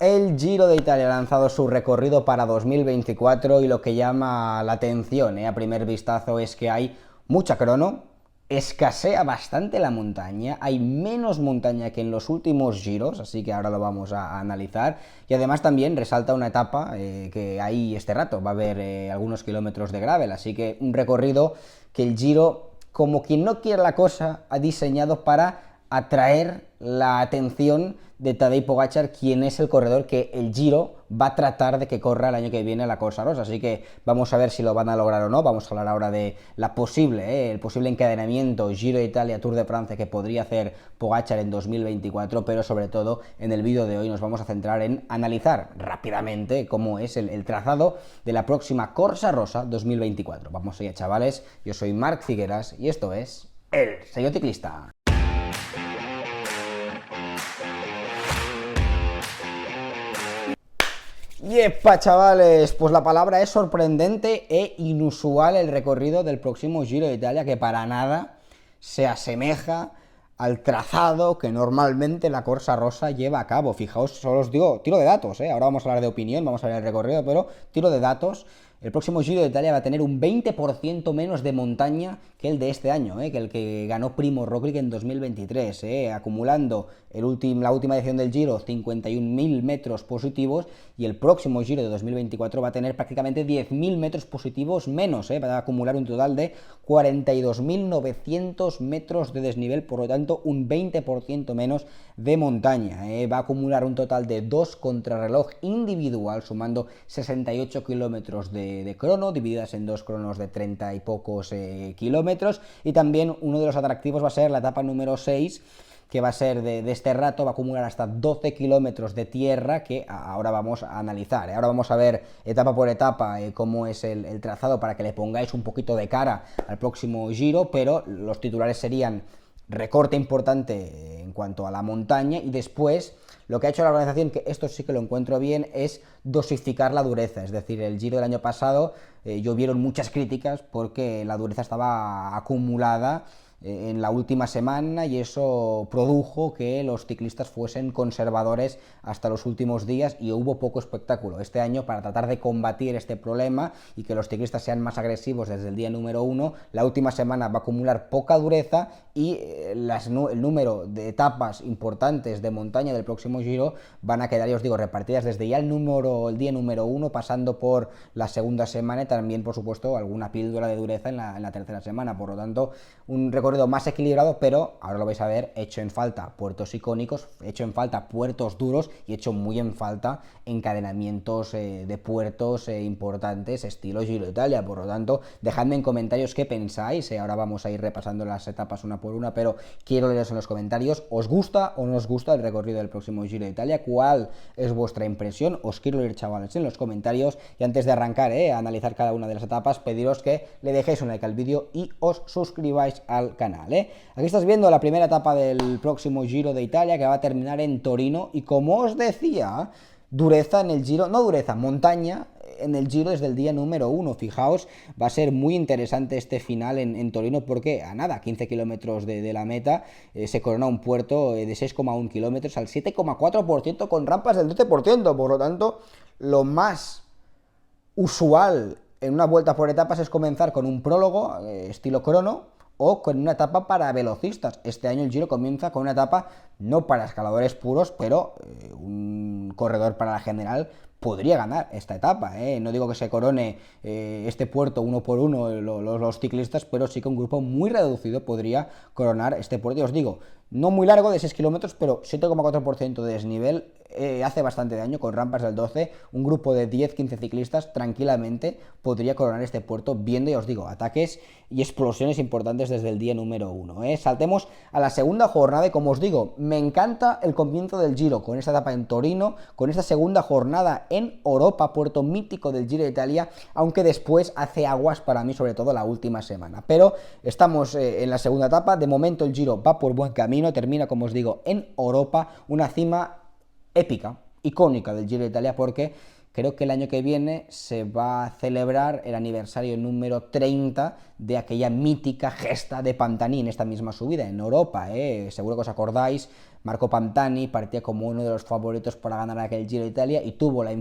El Giro de Italia ha lanzado su recorrido para 2024 y lo que llama la atención a primer vistazo es que hay mucha crono, escasea bastante la montaña, hay menos montaña que en los últimos giros, así que ahora lo vamos a analizar, y además también resalta una etapa que hay este rato, va a haber algunos kilómetros de gravel, así que un recorrido que el Giro, como quien no quiere la cosa, ha diseñado para atraer la atención de Tadej Pogačar, quien es el corredor que el Giro va a tratar de que corra el año que viene la Corsa Rosa, así que vamos a ver si lo van a lograr o no. Vamos a hablar ahora de la posible, el posible encadenamiento Giro de Italia, Tour de Francia que podría hacer Pogačar en 2024, pero sobre todo en el vídeo de hoy nos vamos a centrar en analizar rápidamente cómo es el trazado de la próxima Corsa Rosa 2024. Vamos allá, chavales, yo soy Marc Figueras y esto es El Sello Ciclista. ¡Yepa, chavales! Pues la palabra es sorprendente e inusual el recorrido del próximo Giro de Italia, que para nada se asemeja al trazado que normalmente la Corsa Rosa lleva a cabo. Fijaos, solo os digo, tiro de datos, ahora vamos a hablar de opinión, vamos a ver el recorrido, pero tiro de datos. El próximo Giro de Italia va a tener un 20% menos de montaña que el de este año, que el que ganó Primo Roglic en 2023, acumulando la última edición del Giro 51.000 metros positivos, y el próximo Giro de 2024 va a tener prácticamente 10.000 metros positivos menos, va a acumular un total de 42.900 metros de desnivel, por lo tanto un 20% menos de montaña, va a acumular un total de 2 contrarreloj individual, sumando 68 kilómetros de crono, divididas en 2 cronos de 30 y pocos kilómetros, y también uno de los atractivos va a ser la etapa número 6, que va a ser de este rato, va a acumular hasta 12 kilómetros de tierra, que ahora vamos a analizar. Ahora vamos a ver etapa por etapa cómo es el trazado para que le pongáis un poquito de cara al próximo Giro, pero los titulares serían recorte importante en cuanto a la montaña, y después lo que ha hecho la organización, que esto sí que lo encuentro bien, es dosificar la dureza. Es decir, el Giro del año pasado llovieron muchas críticas porque la dureza estaba acumulada en la última semana, y eso produjo que los ciclistas fuesen conservadores hasta los últimos días y hubo poco espectáculo. Este año, para tratar de combatir este problema y que los ciclistas sean más agresivos desde el día número 1, la última semana va a acumular poca dureza, y el número de etapas importantes de montaña del próximo Giro van a quedar, ya os digo, repartidas desde ya el día número 1, pasando por la segunda semana, y también, por supuesto, alguna píldora de dureza en la tercera semana. Por lo tanto, un recorrido más equilibrado, pero ahora lo vais a ver, hecho en falta puertos icónicos, hecho en falta puertos duros, y hecho muy en falta encadenamientos de puertos importantes estilo Giro de Italia. Por lo tanto, dejadme en comentarios qué pensáis. Ahora vamos a ir repasando las etapas una por una, pero quiero leeros en los comentarios, ¿os gusta o no os gusta el recorrido del próximo Giro de Italia? ¿Cuál es vuestra impresión? Os quiero leer, chavales, en los comentarios. Y antes de arrancar a analizar cada una de las etapas, pediros que le dejéis un like al vídeo y os suscribáis al canal. Aquí estás viendo la primera etapa del próximo Giro de Italia, que va a terminar en Torino, y como os decía, dureza en el Giro, no dureza, montaña en el Giro desde el día número 1. Fijaos, va a ser muy interesante este final en Torino, porque a nada, 15 kilómetros de la meta, se corona un puerto de 6,1 kilómetros al 7,4%, con rampas del 12%. Por lo tanto, lo más usual en una vuelta por etapas es comenzar con un prólogo estilo crono, o con una etapa para velocistas. Este año el Giro comienza con una etapa no para escaladores puros, pero un corredor para la general podría ganar esta etapa. No digo que se corone este puerto uno por uno los ciclistas, pero sí que un grupo muy reducido podría coronar este puerto. Y os digo, no muy largo, de 6 kilómetros, pero 7,4% de desnivel, hace bastante daño, con rampas del 12, un grupo de 10-15 ciclistas tranquilamente podría coronar este puerto, viendo, ya os digo, ataques y explosiones importantes desde el día número 1. Saltemos a la segunda jornada, y como os digo, me encanta el comienzo del Giro, con esta etapa en Torino, con esta segunda jornada en Oropa, puerto mítico del Giro de Italia, aunque después hace aguas para mí, sobre todo la última semana. Pero estamos en la segunda etapa, de momento el Giro va por buen camino, termina, como os digo, en Oropa, una cima épica, icónica del Giro de Italia, porque creo que el año que viene se va a celebrar el aniversario número 30 de aquella mítica gesta de Pantani en esta misma subida, en Europa, seguro que os acordáis. Marco Pantani partía como uno de los favoritos para ganar aquel Giro de Italia y tuvo el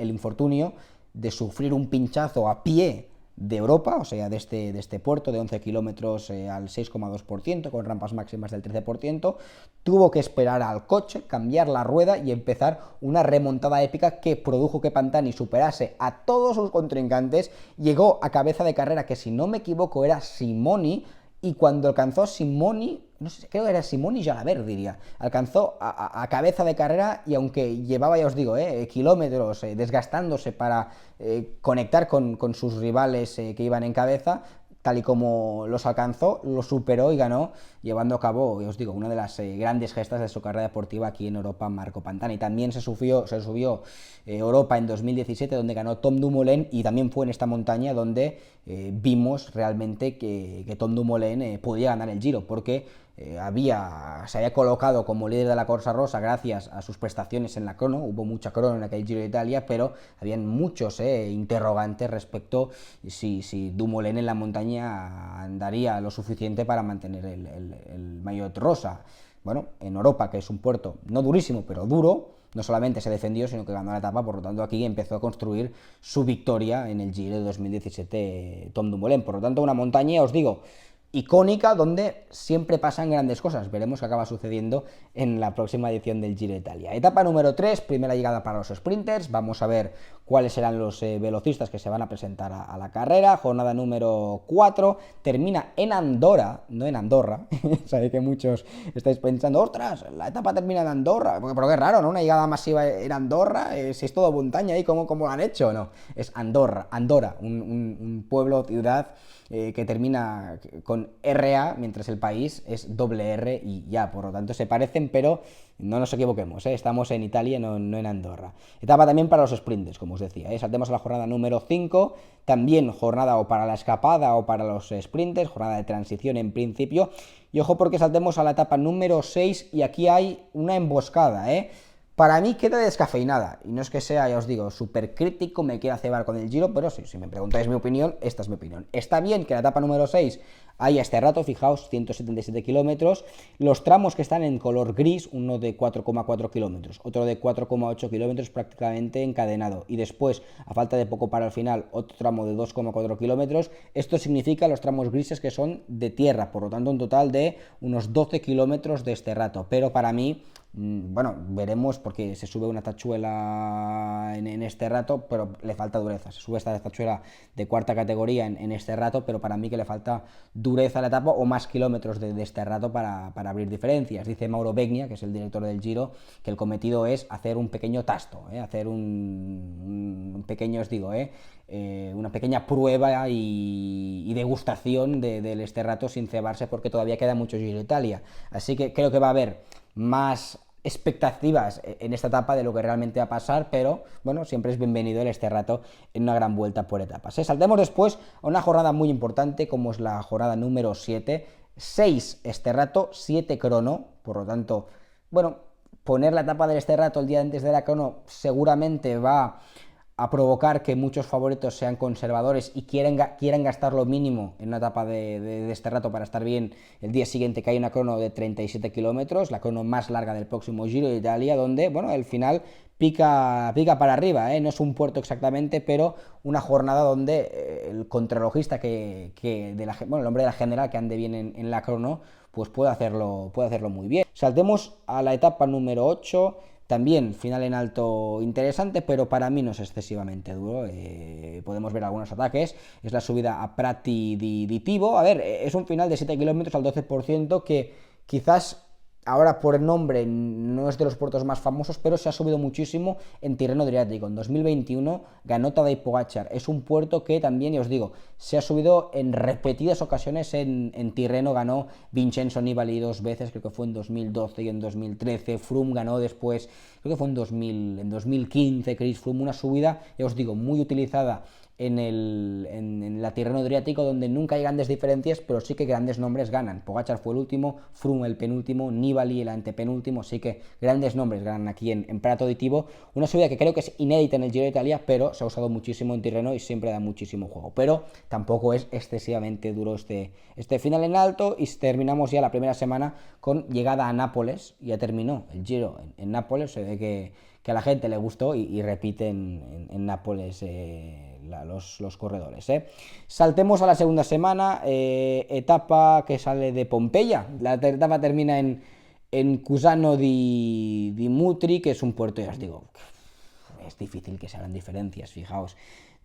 infortunio de sufrir un pinchazo a pie de Europa, o sea, de este puerto de 11 kilómetros al 6,2%, con rampas máximas del 13%, tuvo que esperar al coche, cambiar la rueda y empezar una remontada épica que produjo que Pantani superase a todos sus contrincantes, llegó a cabeza de carrera, que si no me equivoco era Simoni, y cuando alcanzó Simoni, no sé, creo que era Simoni Jalabert, diría, alcanzó a cabeza de carrera y aunque llevaba, ya os digo, kilómetros desgastándose para conectar con sus rivales que iban en cabeza, tal y como los alcanzó, lo superó y ganó, llevando a cabo, os digo, una de las grandes gestas de su carrera deportiva aquí en Europa, Marco Pantani. También se subió Europa en 2017, donde ganó Tom Dumoulin, y también fue en esta montaña donde vimos realmente que Tom Dumoulin podía ganar el Giro, porque se había colocado como líder de la Corsa Rosa gracias a sus prestaciones en la crono. Hubo mucha crono en aquel Giro de Italia, pero habían muchos interrogantes respecto si Dumoulin en la montaña andaría lo suficiente para mantener el maillot rosa. Bueno, en Europa, que es un puerto no durísimo, pero duro, no solamente se defendió, sino que ganó la etapa. Por lo tanto, aquí empezó a construir su victoria en el Giro de 2017 Tom Dumoulin. Por lo tanto, una montaña, os digo, icónica, donde siempre pasan grandes cosas. Veremos qué acaba sucediendo en la próxima edición del Giro de Italia. Etapa número 3, primera llegada para los sprinters. Vamos a ver cuáles serán los velocistas que se van a presentar a la carrera. Jornada número 4, termina en Andorra, no en Andorra. Sabéis que muchos estáis pensando, ostras, la etapa termina en Andorra, pero qué raro, ¿no? Una llegada masiva en Andorra, si es todo montaña ahí, ¿cómo lo han hecho? No, es Andorra, un pueblo, ciudad que termina con RA, mientras el país es doble R y ya, por lo tanto se parecen, pero no nos equivoquemos, estamos en Italia, no en Andorra. Etapa también para los sprinters, como os decía, saltemos a la jornada número 5, también jornada o para la escapada o para los sprinters, jornada de transición en principio, y ojo porque saltemos a la etapa número 6 y aquí hay una emboscada, Para mí queda descafeinada, y no es que sea, ya os digo, súper crítico, me quiera cebar con el Giro, pero sí, si me preguntáis mi opinión, esta es mi opinión. Está bien que la etapa número 6 haya este rato, fijaos, 177 kilómetros, los tramos que están en color gris, uno de 4,4 kilómetros, otro de 4,8 kilómetros prácticamente encadenado, y después, a falta de poco para el final, otro tramo de 2,4 kilómetros, esto significa los tramos grises que son de tierra, por lo tanto un total de unos 12 kilómetros de este rato, pero para mí, bueno, veremos porque se sube una tachuela en este rato, pero le falta dureza. Se sube esta tachuela de cuarta categoría en este rato, pero para mí que le falta dureza a la etapa o más kilómetros de este rato para abrir diferencias. Dice Mauro Begna, que es el director del Giro, que el cometido es hacer un pequeño tasto, hacer un pequeño, os digo, una pequeña prueba y degustación de este rato sin cebarse, porque todavía queda mucho Giro de Italia. Así que creo que va a haber más expectativas en esta etapa de lo que realmente va a pasar, pero bueno, siempre es bienvenido este rato en una gran vuelta por etapas. Saltemos después a una jornada muy importante como es la jornada número 7, 6 este rato, 7 crono, por lo tanto, bueno, poner la etapa del este rato el día antes de la crono seguramente va a provocar que muchos favoritos sean conservadores y quieran gastar lo mínimo en una etapa de este rato para estar bien el día siguiente, que hay una crono de 37 kilómetros, la crono más larga del próximo Giro de Italia, donde, bueno, el final pica para arriba, no es un puerto exactamente, pero una jornada donde el contrarrelojista el hombre de la general que ande bien en la crono, pues puede hacerlo muy bien. Saltemos a la etapa número 8, también final en alto interesante, pero para mí no es excesivamente duro. Podemos ver algunos ataques. Es la subida a Prati di Tivo. A ver, es un final de 7 kilómetros al 12% que quizás ahora por el nombre no es de los puertos más famosos, pero se ha subido muchísimo en Tirreno Adriático. En 2021 ganó Tadej Pogačar. Es un puerto que también, ya os digo, se ha subido en repetidas ocasiones en Tirreno. Ganó Vincenzo Nibali 2 veces, creo que fue en 2012 y en 2013. Froome ganó después, creo que fue en 2015, Chris Froome. Una subida, ya os digo, muy utilizada en la Tirreno Adriático, donde nunca hay grandes diferencias, pero sí que grandes nombres ganan. Pogačar fue el último, Froome el penúltimo, Nibali el antepenúltimo, sí que grandes nombres ganan aquí en Prato Aditivo. Una subida que creo que es inédita en el Giro de Italia, pero se ha usado muchísimo en Tirreno y siempre da muchísimo juego. Pero tampoco es excesivamente duro este final en alto, y terminamos ya la primera semana con llegada a Nápoles. Ya terminó el Giro en Nápoles, se ve que a la gente le gustó y repiten en Nápoles los corredores. Saltemos a la segunda semana, etapa que sale de Pompeya. La etapa termina en Cusano di Mutri, que es un puerto, ya os digo, es difícil que se hagan diferencias, fijaos.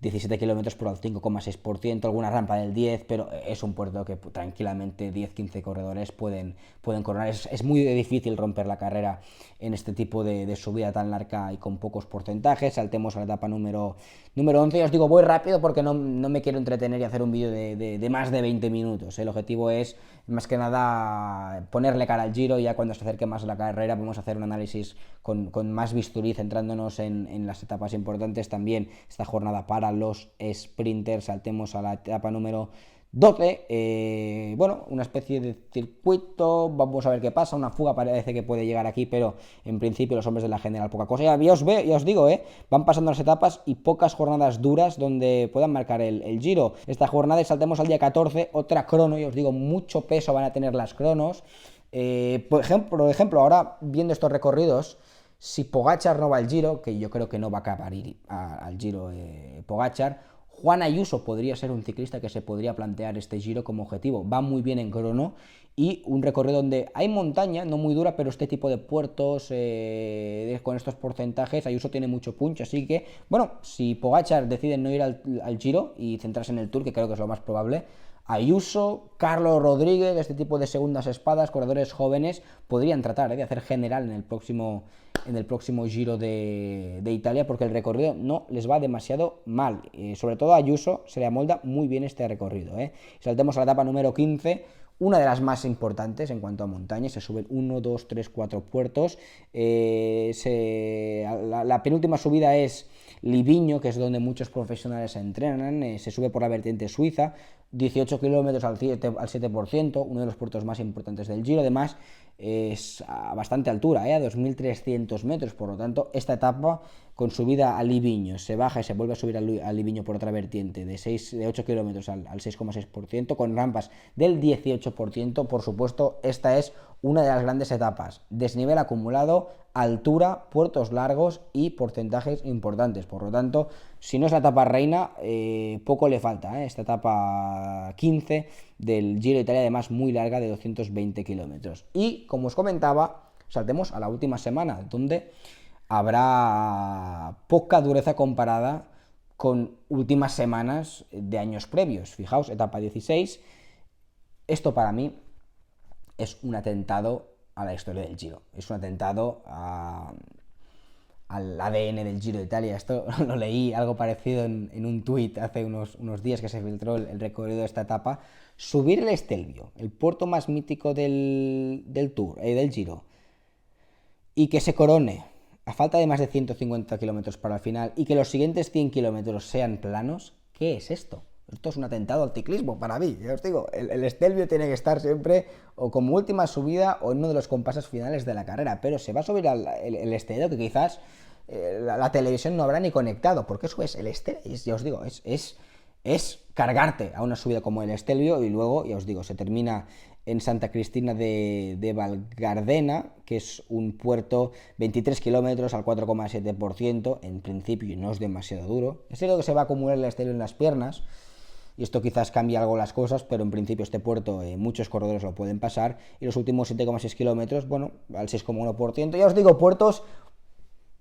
17 km por al 5,6%, alguna rampa del 10%, pero es un puerto que tranquilamente 10-15 corredores pueden coronar. Es muy difícil romper la carrera en este tipo de subida tan larga y con pocos porcentajes. Saltemos a la etapa número 11. Ya os digo, voy rápido porque no me quiero entretener y hacer un vídeo de más de 20 minutos. El objetivo es, más que nada, ponerle cara al Giro, y ya cuando se acerque más a la carrera vamos a hacer un análisis con más bisturí, centrándonos en las etapas importantes. También esta jornada para los sprinters. Saltemos a la etapa número 12, bueno, una especie de circuito, vamos a ver qué pasa, una fuga parece que puede llegar aquí, pero en principio los hombres de la general poca cosa. Ya os digo, van pasando las etapas y pocas jornadas duras donde puedan marcar el Giro. Esta jornada, y saltemos al día 14, otra crono, y os digo, mucho peso van a tener las cronos. Por ejemplo, ahora viendo estos recorridos, si Pogačar no va al Giro, que yo creo que no va a acabar al Giro Pogačar, Juan Ayuso podría ser un ciclista que se podría plantear este Giro como objetivo. Va muy bien en crono, y un recorrido donde hay montaña, no muy dura, pero este tipo de puertos con estos porcentajes, Ayuso tiene mucho punch. Así que, bueno, si Pogačar decide no ir al Giro y centrarse en el Tour, que creo que es lo más probable, Ayuso, Carlos Rodríguez, este tipo de segundas espadas, corredores jóvenes, podrían tratar de hacer general en el próximo Giro de Italia, porque el recorrido no les va demasiado mal. Sobre todo a Ayuso se le amolda muy bien este recorrido. Saltemos a la etapa número 15, una de las más importantes en cuanto a montaña. Se suben 1, 2, 3, 4 puertos. La penúltima subida es Livigno, que es donde muchos profesionales se entrenan. Se sube por la vertiente suiza, 18 kilómetros al 7%, uno de los puertos más importantes del Giro. Además, es a bastante altura, a 2.300 metros, por lo tanto, esta etapa con subida a Livigno, se baja y se vuelve a subir a Livigno por otra vertiente de 8 kilómetros al 6,6%, con rampas del 18%. Por supuesto, esta es una de las grandes etapas: desnivel acumulado, altura, puertos largos y porcentajes importantes. Por lo tanto, si no es la etapa reina, poco le falta, esta etapa 15 del Giro de Italia, además muy larga, de 220 kilómetros. Y, como os comentaba, saltemos a la última semana, donde habrá poca dureza comparada con últimas semanas de años previos. Fijaos, etapa 16, esto para mí es un atentado a la historia del Giro, es un atentado al ADN del Giro de Italia. Esto lo leí algo parecido en un tuit hace unos días que se filtró el recorrido de esta etapa. Subir el Stelvio, el puerto más mítico del Tour, del Giro, y que se corone a falta de más de 150 kilómetros para el final, y que los siguientes 100 kilómetros sean planos. ¿Qué es esto? Esto es un atentado al ciclismo para mí. Ya os digo, el Stelvio tiene que estar siempre o como última subida o en uno de los compases finales de la carrera, pero se va a subir el Stelvio, que quizás la televisión no habrá ni conectado, porque eso es el Stelvio, ya os digo, es cargarte a una subida como el Stelvio. Y luego, ya os digo, se termina en Santa Cristina de Valgardena, que es un puerto 23 kilómetros al 4,7%, en principio no es demasiado duro. Es cierto que se va a acumular el Stelvio en las piernas, y esto quizás cambie algo las cosas, pero en principio este puerto muchos corredores lo pueden pasar. Y los últimos 7,6 kilómetros, bueno, al 6,1%. Ya os digo, puertos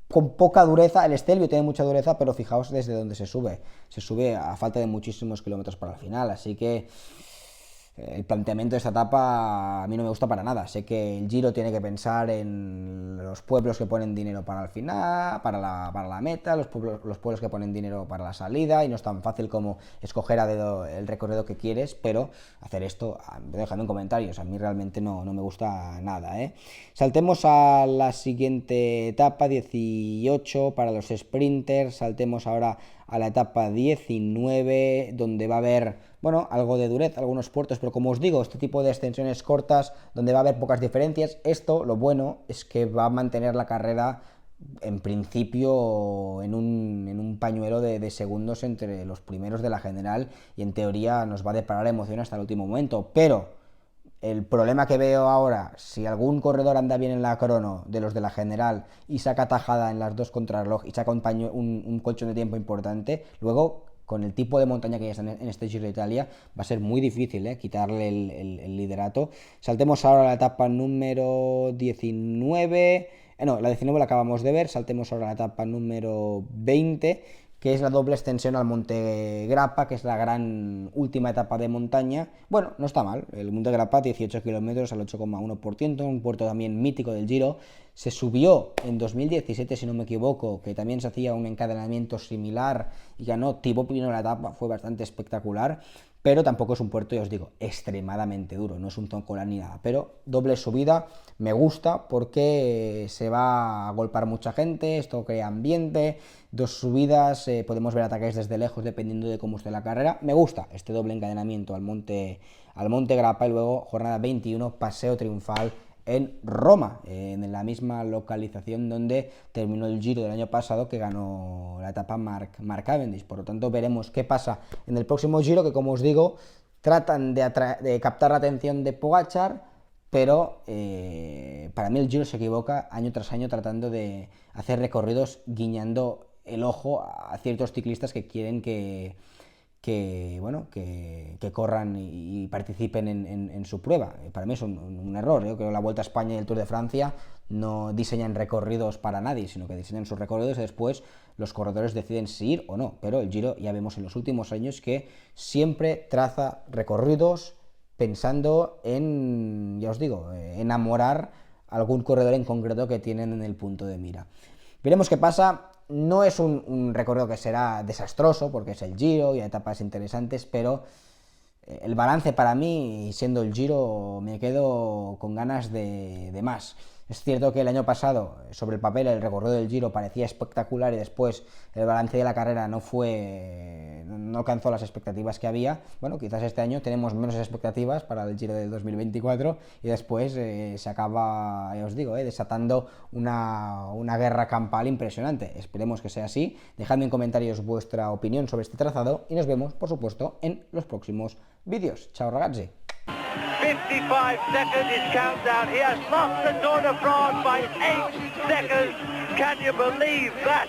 con poca dureza. El Stelvio tiene mucha dureza, pero fijaos desde dónde se sube a falta de muchísimos kilómetros para el final. Así que el planteamiento de esta etapa a mí no me gusta para nada. Sé que el Giro tiene que pensar en los pueblos que ponen dinero para el final, para la meta, los pueblos que ponen dinero para la salida, y no es tan fácil como escoger a dedo el recorrido que quieres, pero hacer esto, dejadme en comentarios, a mí realmente no me gusta nada, ¿eh? Saltemos a la siguiente etapa, 18 para los sprinters. Saltemos ahora a la etapa 19, donde va a haber, bueno, algo de dureza, algunos puertos, pero como os digo, este tipo de extensiones cortas, donde va a haber pocas diferencias, esto, lo bueno, es que va a mantener la carrera en principio en un pañuelo de segundos entre los primeros de la general, y en teoría nos va a deparar emoción hasta el último momento. Pero el problema que veo ahora, si algún corredor anda bien en la crono de los de la general y saca tajada en las dos contrarreloj y saca un colchón de tiempo importante, luego con el tipo de montaña que ya está en este Giro de Italia va a ser muy difícil quitarle el liderato. Saltemos ahora a la etapa número 19. No, la 19 la acabamos de ver. Saltemos ahora a la etapa número 20, que es la doble extensión al Monte Grappa, que es la gran última etapa de montaña. Bueno, no está mal, el Monte Grappa, 18 kilómetros al 8,1%, un puerto también mítico del Giro. Se subió en 2017, si no me equivoco, que también se hacía un encadenamiento similar y ganó Thibaut Pinot la etapa, fue bastante espectacular, pero tampoco es un puerto, ya os digo, extremadamente duro, no es un toncolán ni nada, pero doble subida me gusta porque se va a golpear mucha gente, esto crea ambiente, dos subidas, podemos ver ataques desde lejos dependiendo de cómo esté la carrera. Me gusta este doble encadenamiento al Monte Grappa, y luego jornada 21, paseo triunfal en Roma, en la misma localización donde terminó el Giro del año pasado, que ganó la etapa Mark Cavendish. Por lo tanto, veremos qué pasa en el próximo Giro, que como os digo, tratan de captar la atención de Pogačar, pero para mí el Giro se equivoca año tras año tratando de hacer recorridos guiñando el ojo a ciertos ciclistas que quieren que corran y participen en su prueba. Para mí es un error. Yo creo que la Vuelta a España y el Tour de Francia no diseñan recorridos para nadie, sino que diseñan sus recorridos y después los corredores deciden si ir o no. Pero el Giro ya vemos en los últimos años que siempre traza recorridos pensando en, ya os digo, enamorar a algún corredor en concreto que tienen en el punto de mira. Veremos qué pasa. No es un recorrido que será desastroso, porque es el Giro y hay etapas interesantes, pero el balance para mí, siendo el Giro, me quedo con ganas de más. Es cierto que el año pasado, sobre el papel, el recorrido del Giro parecía espectacular y después el balance de la carrera no alcanzó las expectativas que había. Bueno, quizás este año tenemos menos expectativas para el Giro del 2024 y después se acaba, ya os digo, desatando una guerra campal impresionante. Esperemos que sea así. Dejadme en comentarios vuestra opinión sobre este trazado y nos vemos, por supuesto, en los próximos vídeos. Chao, ragazzi. 55 seconds is countdown. He has lost the Tour de France by 8 seconds. Can you believe that?